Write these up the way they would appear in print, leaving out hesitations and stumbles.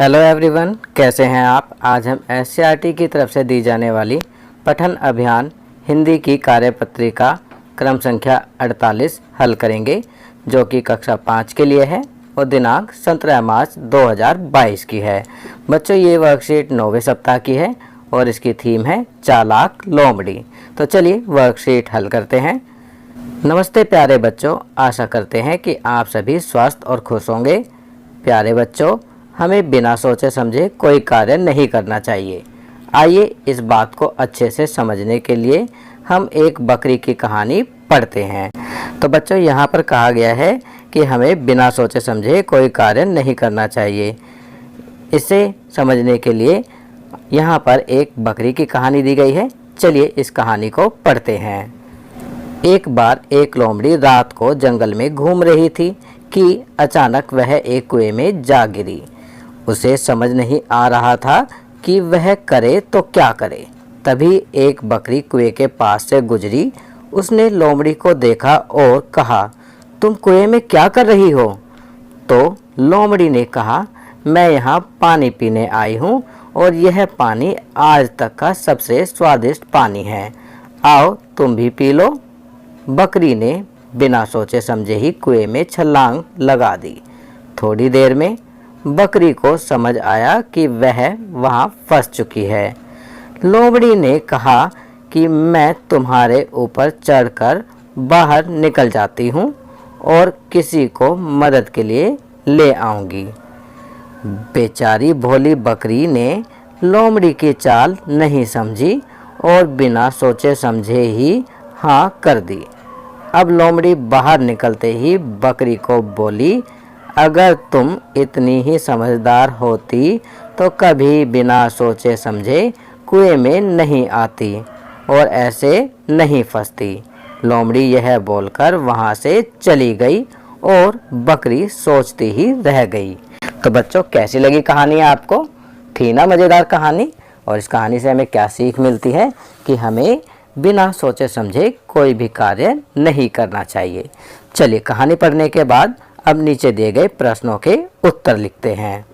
Hello everyone, कैसे हैं आप। आज हम एससीईआरटी की तरफ से दी जाने वाली पठन अभियान हिंदी की कार्यपत्रिका क्रम संख्या 48 हल करेंगे, जो कि कक्षा 5 के लिए है और दिनांक 17 मार्च 2022 की है। बच्चों, ये वर्कशीट 9वें सप्ताह की है और इसकी थीम है चालाक लोमड़ी। तो चलिए वर्कशीट हल करते हैं। नमस्ते प्यारे बच्चों, आशा करते हैं कि आप सभी स्वस्थ और खुश होंगे। प्यारे बच्चों, हमें बिना सोचे समझे कोई कार्य नहीं करना चाहिए। आइए इस बात को अच्छे से समझने के लिए हम एक बकरी की कहानी पढ़ते हैं। तो बच्चों, यहाँ पर कहा गया है कि हमें बिना सोचे समझे कोई कार्य नहीं करना चाहिए। इसे समझने के लिए यहाँ पर एक बकरी की कहानी दी गई है। चलिए इस कहानी को पढ़ते हैं। एक बार एक लोमड़ी रात को जंगल में घूम रही थी कि अचानक वह एक कुएं में जा गिरी। उसे समझ नहीं आ रहा था कि वह करे तो क्या करे। तभी एक बकरी कुएं के पास से गुजरी। उसने लोमड़ी को देखा और कहा, तुम कुएं में क्या कर रही हो? तो लोमड़ी ने कहा, मैं यहाँ पानी पीने आई हूँ और यह पानी आज तक का सबसे स्वादिष्ट पानी है। आओ तुम भी पी लो। बकरी ने बिना सोचे समझे ही कुएं में छलांग लगा दी। थोड़ी देर में बकरी को समझ आया कि वह वहां फंस चुकी है। लोमड़ी ने कहा कि मैं तुम्हारे ऊपर चढ़कर बाहर निकल जाती हूँ और किसी को मदद के लिए ले आऊँगी। बेचारी भोली बकरी ने लोमड़ी की चाल नहीं समझी और बिना सोचे समझे ही हाँ कर दी। अब लोमड़ी बाहर निकलते ही बकरी को बोली, अगर तुम इतनी ही समझदार होती तो कभी बिना सोचे समझे कुएं में नहीं आती और ऐसे नहीं फंसती। लोमड़ी यह बोलकर वहां से चली गई और बकरी सोचती ही रह गई। तो बच्चों, कैसी लगी कहानी आपको? थी ना मज़ेदार कहानी? और इस कहानी से हमें क्या सीख मिलती है कि हमें बिना सोचे समझे कोई भी कार्य नहीं करना चाहिए। चलिए कहानी पढ़ने के बाद अब नीचे दिए गए प्रश्नों के उत्तर लिखते हैं।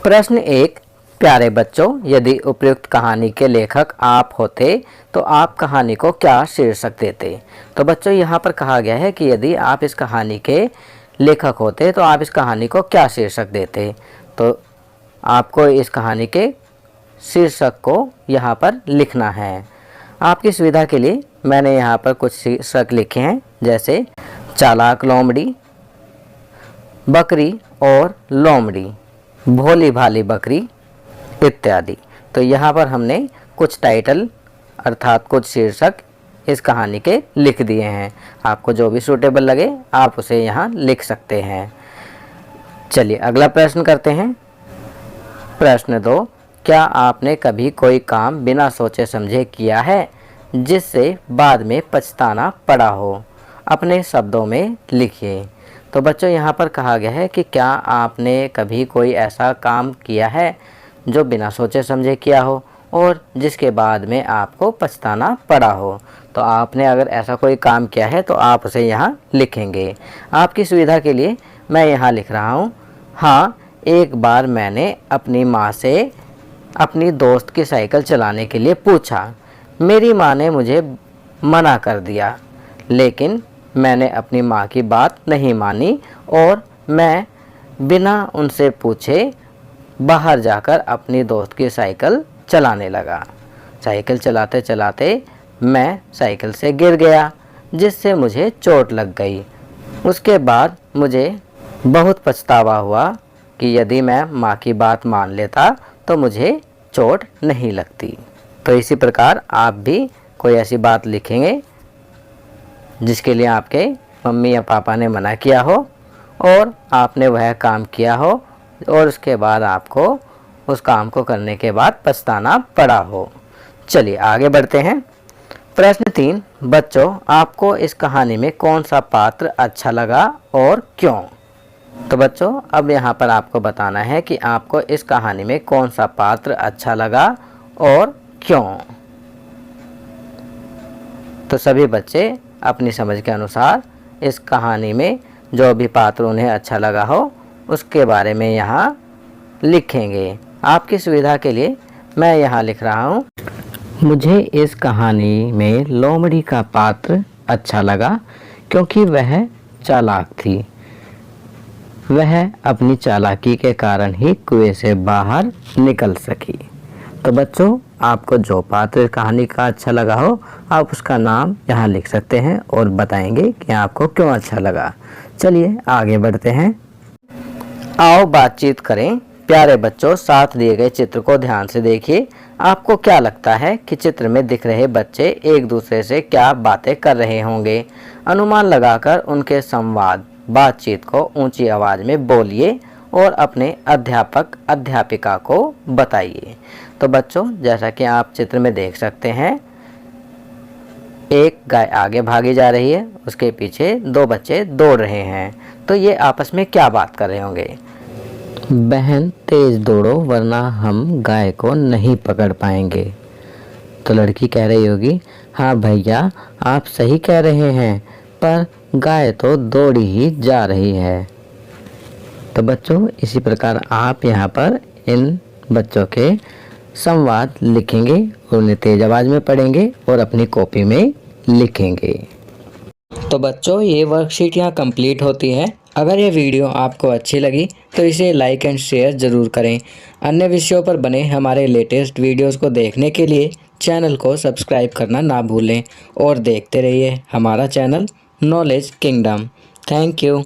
प्रश्न 1, प्यारे बच्चों, यदि उपयुक्त कहानी के लेखक आप होते तो आप कहानी को क्या शीर्षक देते? तो बच्चों, यहाँ पर कहा गया है कि यदि आप इस कहानी के लेखक होते तो आप इस कहानी को क्या शीर्षक देते। तो आपको इस कहानी के शीर्षक को यहाँ पर लिखना है। आपकी सुविधा के लिए मैंने यहाँ पर कुछ शीर्षक लिखे हैं, जैसे चालाक लोमड़ी, बकरी और लोमड़ी, भोली भाली बकरी इत्यादि। तो यहाँ पर हमने कुछ टाइटल अर्थात कुछ शीर्षक इस कहानी के लिख दिए हैं। आपको जो भी सूटेबल लगे आप उसे यहाँ लिख सकते हैं। चलिए अगला प्रश्न करते हैं। प्रश्न 2, क्या आपने कभी कोई काम बिना सोचे समझे किया है जिससे बाद में पछताना पड़ा हो? अपने शब्दों में लिखिए। तो बच्चों, यहाँ पर कहा गया है कि क्या आपने कभी कोई ऐसा काम किया है जो बिना सोचे समझे किया हो और जिसके बाद में आपको पछताना पड़ा हो। तो आपने अगर ऐसा कोई काम किया है तो आप उसे यहाँ लिखेंगे। आपकी सुविधा के लिए मैं यहाँ लिख रहा हूँ, हाँ, एक बार मैंने अपनी माँ से अपनी दोस्त की साइकिल चलाने के लिए पूछा। मेरी माँ ने मुझे मना कर दिया, लेकिन मैंने अपनी माँ की बात नहीं मानी और मैं बिना उनसे पूछे बाहर जाकर अपनी दोस्त की साइकिल चलाने लगा। साइकिल चलाते चलाते मैं साइकिल से गिर गया, जिससे मुझे चोट लग गई। उसके बाद मुझे बहुत पछतावा हुआ कि यदि मैं माँ की बात मान लेता तो मुझे चोट नहीं लगती। तो इसी प्रकार आप भी कोई ऐसी बात लिखेंगे जिसके लिए आपके मम्मी या पापा ने मना किया हो और आपने वह काम किया हो और उसके बाद आपको उस काम को करने के बाद पछताना पड़ा हो। चलिए आगे बढ़ते हैं। प्रश्न 3, बच्चों, आपको इस कहानी में कौन सा पात्र अच्छा लगा और क्यों? तो बच्चों, अब यहाँ पर आपको बताना है कि आपको इस कहानी में कौन सा पात्र अच्छा लगा और क्यों। तो सभी बच्चे अपनी समझ के अनुसार इस कहानी में जो भी पात्र उन्हें अच्छा लगा हो उसके बारे में यहाँ लिखेंगे। आपकी सुविधा के लिए मैं यहाँ लिख रहा हूँ। मुझे इस कहानी में लोमड़ी का पात्र अच्छा लगा क्योंकि वह चालाक थी। वह अपनी चालाकी के कारण ही कुएं से बाहर निकल सकी। तो बच्चों, आपको जो पात्र कहानी का अच्छा लगा हो, आप उसका नाम यहाँ लिख सकते हैं और बताएंगे कि आपको क्यों अच्छा लगा। चलिए आगे बढ़ते हैं। आओ बातचीत करें। प्यारे बच्चों, साथ दिए गए चित्र को ध्यान से देखिए। आपको क्या लगता है कि चित्र में दिख रहे बच्चे एक दूसरे से क्या बातें कर रहे होंगे? अनुमान लगाकर उनके संवाद बातचीत को ऊंची आवाज में बोलिए और अपने अध्यापक अध्यापिका को बताइए। तो बच्चों, जैसा कि आप चित्र में देख सकते हैं, एक गाय आगे भागी जा रही है, उसके पीछे दो बच्चे दौड़ रहे हैं। तो ये आपस में क्या बात कर रहे होंगे? बहन तेज दौड़ो वरना हम गाय को नहीं पकड़ पाएंगे। तो लड़की कह रही होगी, हाँ भैया आप सही कह रहे हैं, पर गाय तो दौड़ी ही जा रही है। तो बच्चों, इसी प्रकार आप यहाँ पर इन बच्चों के संवाद लिखेंगे और उन्हें तेज आवाज में पढ़ेंगे और अपनी कॉपी में लिखेंगे। तो बच्चों, ये वर्कशीट यहाँ कंप्लीट होती है। अगर ये वीडियो आपको अच्छी लगी तो इसे लाइक एंड शेयर ज़रूर करें। अन्य विषयों पर बने हमारे लेटेस्ट वीडियोस को देखने के लिए चैनल को सब्सक्राइब करना ना भूलें और देखते रहिए हमारा channel knowledge kingdom. Thank you.